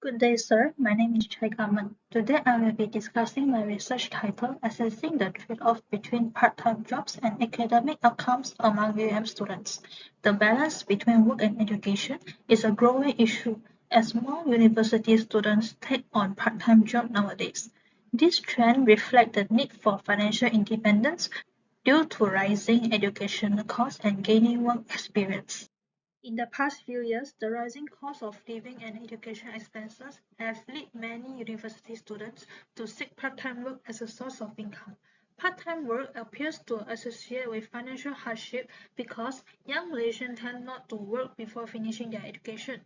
Good day, sir. My name is CARMEN. Today I will be discussing my research title, Assessing the Trade-off Between Part-time Jobs and Academic Outcomes Among UUM Students. The balance between work and education is a growing issue as more university students take on part-time jobs nowadays. This trend reflects the need for financial independence due to rising educational costs and gaining work experience. In the past few years, the rising cost of living and education expenses have led many university students to seek part-time work as a source of income. Part-time work appears to associate with financial hardship because young Malaysians tend not to work before finishing their education.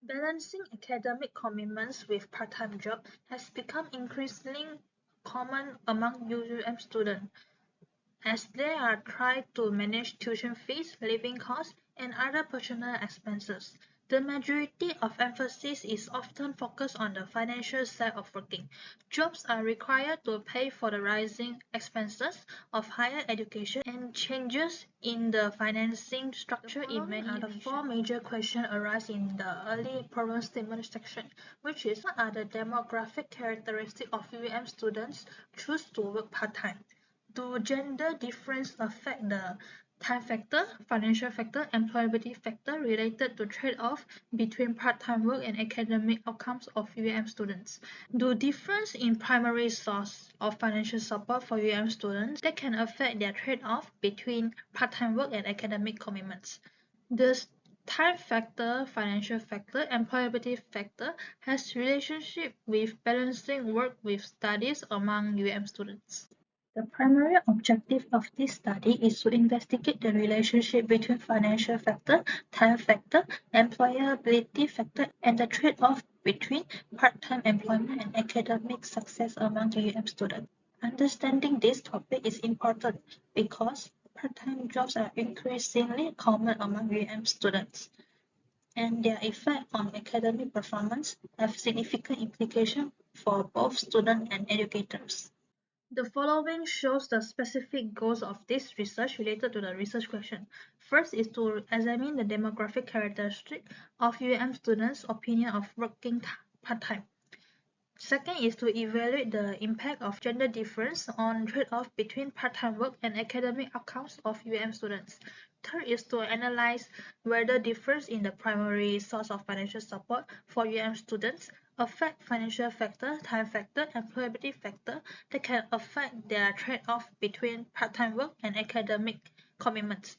Balancing academic commitments with part-time job has become increasingly common among UUM students, as they are trying to manage tuition fees, living costs, and other personal expenses. The majority of emphasis is often focused on the financial side of working. Jobs are required to pay for the rising expenses of higher education and changes in the financing structure in many nations. The four major questions arise in the early problem statement section, which is what are the demographic characteristics of UUM students choose to work part-time? Do gender difference affect the time factor, financial factor, employability factor related to trade-off between part-time work and academic outcomes of UUM students? Do difference in primary source of financial support for UUM students that can affect their trade-off between part-time work and academic commitments? Does time factor, financial factor, employability factor has relationship with balancing work with studies among UUM students? The primary objective of this study is to investigate the relationship between financial factor, time factor, employability factor, and the trade-off between part-time employment and academic success among UUM students. Understanding this topic is important because part-time jobs are increasingly common among UUM students, and their effect on academic performance have significant implications for both students and educators. The following shows the specific goals of this research related to the research question. First is to examine the demographic characteristic of UUM students' opinion of working part-time. Second is to evaluate the impact of gender difference on trade-off between part-time work and academic outcomes of UUM students. Third is to analyze whether difference in the primary source of financial support for UUM students affect financial factor, time factor, employability factor that can affect their trade-off between part-time work and academic commitments.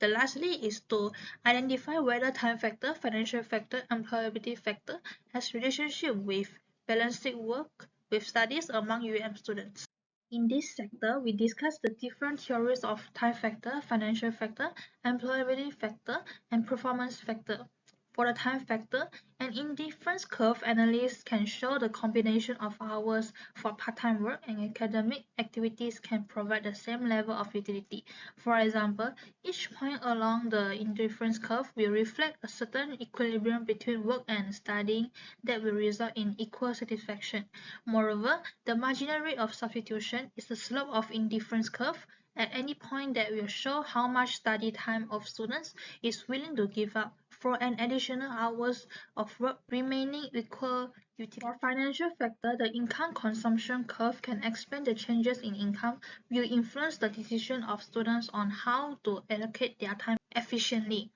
The lastly is to identify whether time factor, financial factor, employability factor has relationship with balancing work with studies among UUM students. In this sector, we discuss the different theories of time factor, financial factor, employability factor, and performance factor. For the time factor, an indifference curve analysis can show the combination of hours for part-time work and academic activities can provide the same level of utility. For example, each point along the indifference curve will reflect a certain equilibrium between work and studying that will result in equal satisfaction. Moreover, the marginal rate of substitution is the slope of indifference curve at any point that will show how much study time of students is willing to give up for an additional hours of work remaining equal utility. For financial factor, the income consumption curve can explain the changes in income will influence the decision of students on how to allocate their time efficiently.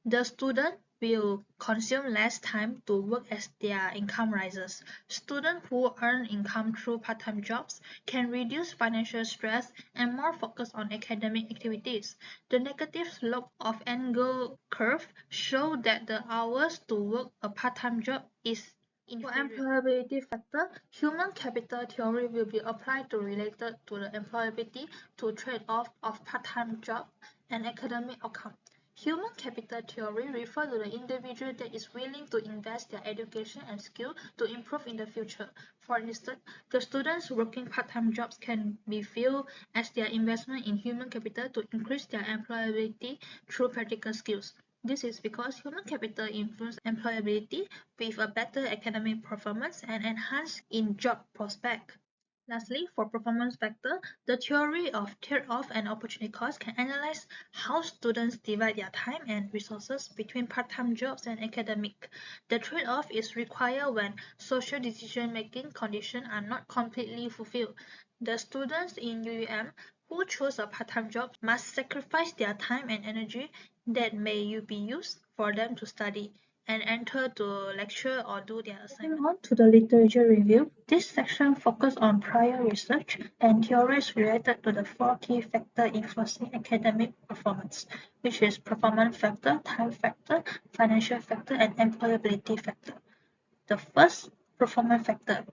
The student will consume less time to work as their income rises. Students who earn income through part-time jobs can reduce financial stress and more focus on academic activities. The negative slope of angle curve show that the hours to work a part-time job is inferior. For employability factor, human capital theory will be applied to related to the employability to trade-off of part-time job and academic outcome. Human capital theory refers to the individual that is willing to invest their education and skill to improve in the future. For instance, the students working part-time jobs can be viewed as their investment in human capital to increase their employability through practical skills. This is because human capital influences employability with a better academic performance and enhance in job prospect. Lastly, for performance factor, the theory of trade-off and opportunity cost can analyze how students divide their time and resources between part-time jobs and academic. The trade-off is required when social decision-making conditions are not completely fulfilled. The students in UUM who choose a part-time job must sacrifice their time and energy that may be used for them to study and enter to lecture or do their assignment. Moving on to the literature review, this section focuses on prior research and theories related to the four key factors influencing academic performance, which is performance factor, time factor, financial factor, and employability factor. The first, performance factor.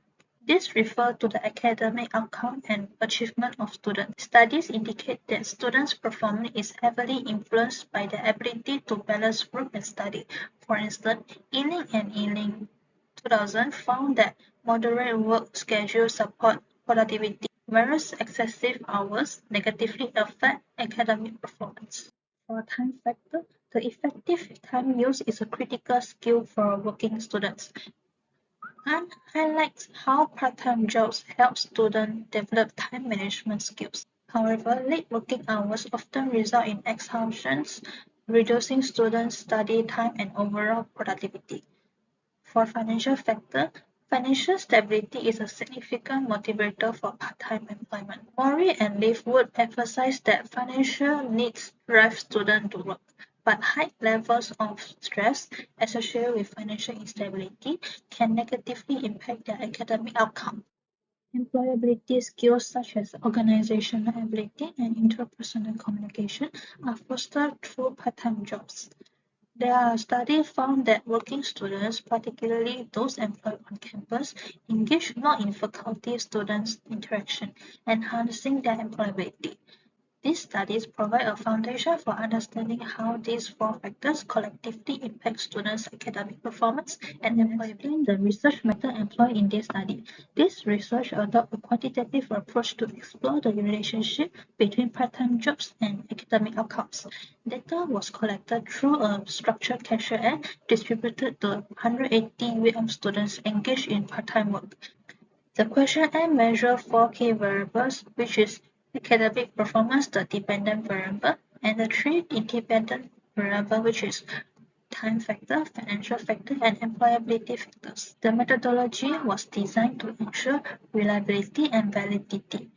This refers to the academic outcome and achievement of students. Studies indicate that students' performance is heavily influenced by their ability to balance work and study. For instance, Ealing and Ealing 2000 found that moderate work schedules support productivity, whereas excessive hours negatively affect academic performance. For time factor, the effective time use is a critical skill for working students and highlights how part-time jobs help students develop time management skills. However, late working hours often result in exhaustion, reducing students' study time and overall productivity. For financial factor, financial stability is a significant motivator for part-time employment. Mori and Leaf would emphasize that financial needs drive students to work, but high levels of stress associated with financial instability can negatively impact their academic outcome. Employability skills such as organizational ability and interpersonal communication are fostered through part-time jobs. There are studies found that working students, particularly those employed on campus, engage more in faculty-student interaction, enhancing their employability. These studies provide a foundation for understanding how these four factors collectively impact students' academic performance and employability. The research method employed in this study. This research adopts a quantitative approach to explore the relationship between part-time jobs and academic outcomes. Data was collected through a structured questionnaire distributed to 180 UUM students engaged in part-time work. The questionnaire measures four key variables, which is academic performance, the dependent variable, and the three independent variables, which is time factor, financial factor, and employability factors. The methodology was designed to ensure reliability and validity.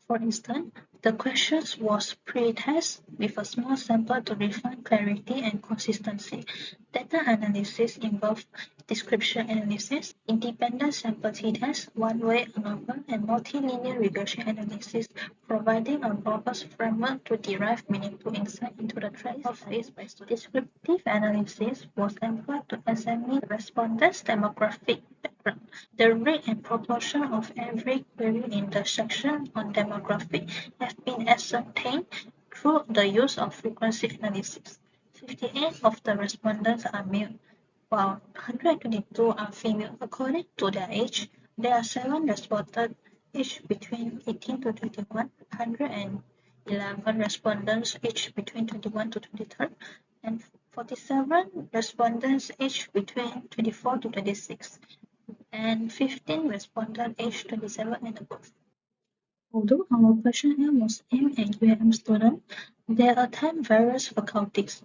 For instance, the questions was pre-test with a small sample to refine clarity and consistency. Data analysis involved description analysis, independent sample t-test, one-way, ANOVA, and multilinear regression analysis, providing a robust framework to derive meaningful insight into the trends faced by students. Descriptive analysis was employed to examine respondents' demographic background. The rate and proportion of every query in the section on demographic have been ascertained through the use of frequency analysis. 58 of the respondents are male, while 122 are female. According to their age, there are 7 respondents aged between 18 to 21, 111 respondents aged between 21 to 23, and 47 respondents aged between 24 to 26, and 15 respondents aged 27 and above. Although our questionnaire was aimed at UUM students, there attend various faculties.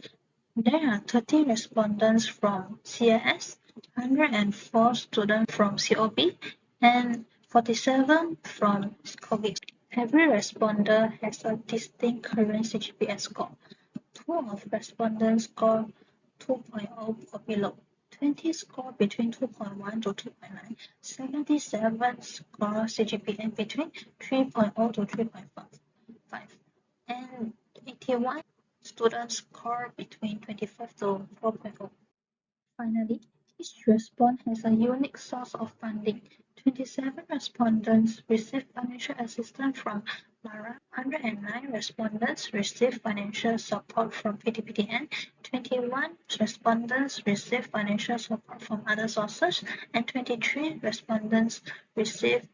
There are 30 respondents from CIS, 104 students from COB, and 47 from COVID. Every responder has a distinct current CGPA score. 2 of respondents score 2.0 or below. 20 score between 2.1 to 2.9, 77 score CGPA between 3.0 to 3.5, and 81 students score between 25 to 4.0. Finally, each response has a unique source of funding. 27 respondents received financial assistance from MARA, 109 respondents received financial support from PTPTN, 21 respondents received financial support from other sources, and 23 respondents received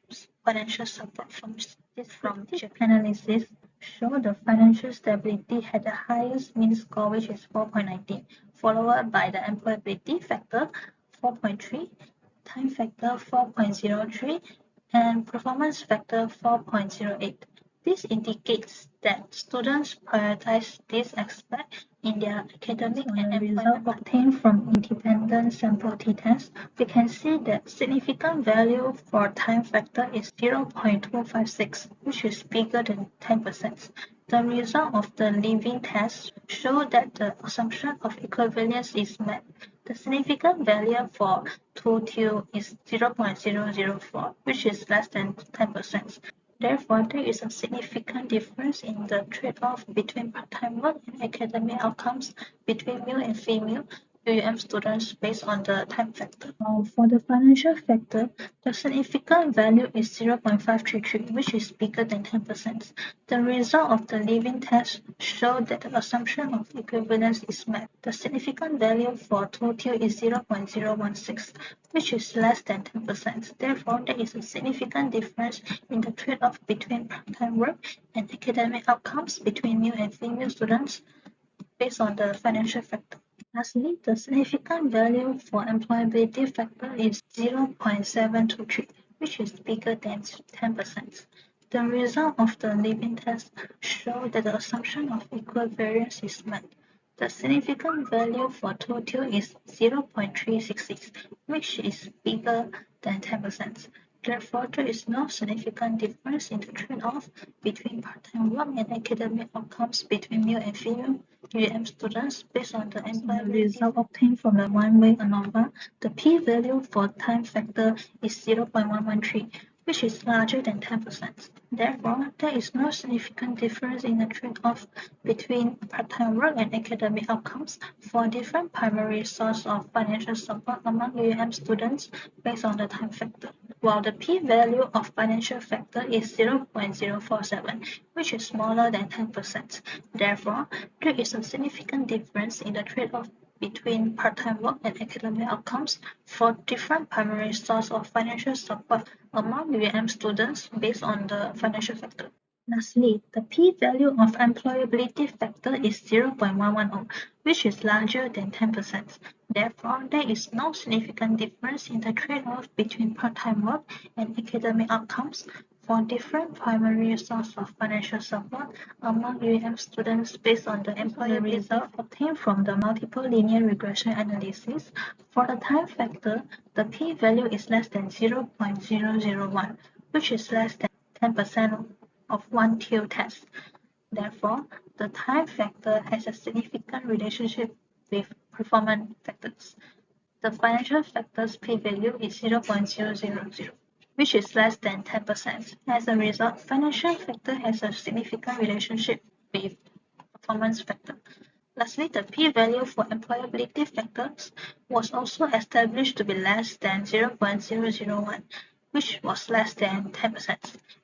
financial support from Japan. Analysis show the financial stability had the highest mean score, which is 4.19, followed by the employability factor 4.3, time factor 4.03, and performance factor 4.08. This indicates that students prioritize this aspect in their academic and result obtained from independent sample t-tests. We can see that significant value for time factor is 0.256, which is bigger than 10%. The result of the leaving test show that the assumption of equivalence is met. The significant value for 2 is 0.004, which is less than 10%. Therefore, there is a significant difference in the trade-off between part-time work and academic outcomes between male and female UUM students based on the time factor. For the financial factor, the significant value is 0.533, which is bigger than 10%. The result of the leaving test showed that the assumption of equivalence is met. The significant value for 2 is 0.016, which is less than 10%. Therefore, there is a significant difference in the trade-off between part-time work and academic outcomes between male and female students based on the financial factor. Lastly, the significant value for employability factor is 0.723, which is bigger than 10%. The result of the leaving test showed that the assumption of equivariance is met. The significant value for total is 0.366, which is bigger than 10%. Therefore, there is no significant difference in the trade-off between part-time work and academic outcomes between male and female UUM students based on the employability result obtained from the one-way ANOVA. The p-value for time factor is 0.113, which is larger than 10%. Therefore, there is no significant difference in the trade-off between part-time work and academic outcomes for different primary sources of financial support among UUM students based on the time factor, while the p-value of financial factor is 0.047, which is smaller than 10%. Therefore, there is a significant difference in the trade-off between part-time work and academic outcomes for different primary sources of financial support among UUM students based on the financial factor. Lastly, the p-value of employability factor is 0.110, which is larger than 10%. Therefore, there is no significant difference in the trade-off between part-time work and academic outcomes for different primary sources of financial support among UUM students based on the employability result obtained from the multiple linear regression analysis. For the time factor, the p-value is less than 0.001, which is less than 10% of one t-test. Therefore, the time factor has a significant relationship with performance factors. The financial factor's p-value is 0.000, which is less than 10%. As a result, financial factor has a significant relationship with performance factor. Lastly, the p-value for employability factors was also established to be less than 0.001, which was less than 10%.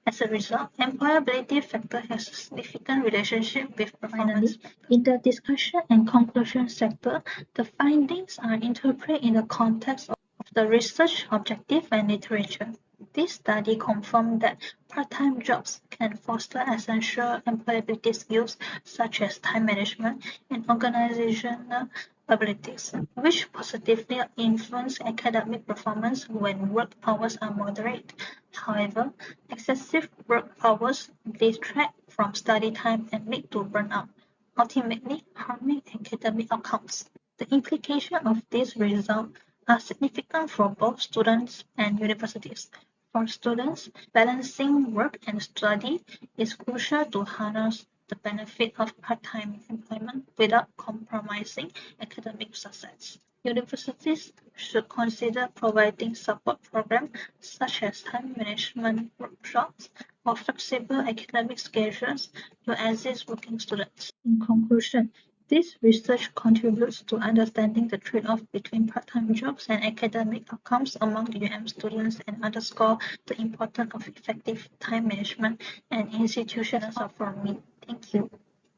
As a result, employability factor has a significant relationship with performance. Finally, in the discussion and conclusion sector, the findings are interpreted in the context of the research objective and literature. This study confirmed that part-time jobs can foster essential employability skills such as time management and organizational abilities, which positively influence academic performance when work hours are moderate. However, excessive work hours detract from study time and lead to burnout, ultimately harming academic outcomes. The implications of this result are significant for both students and universities. For students, balancing work and study is crucial to harness the benefit of part-time employment without compromising academic success. Universities should consider providing support programs such as time management workshops or flexible academic schedules to assist working students. In conclusion, this research contributes to understanding the trade-off between part-time jobs and academic outcomes among UUM students and underscore the importance of effective time management and institutional support. Thank you.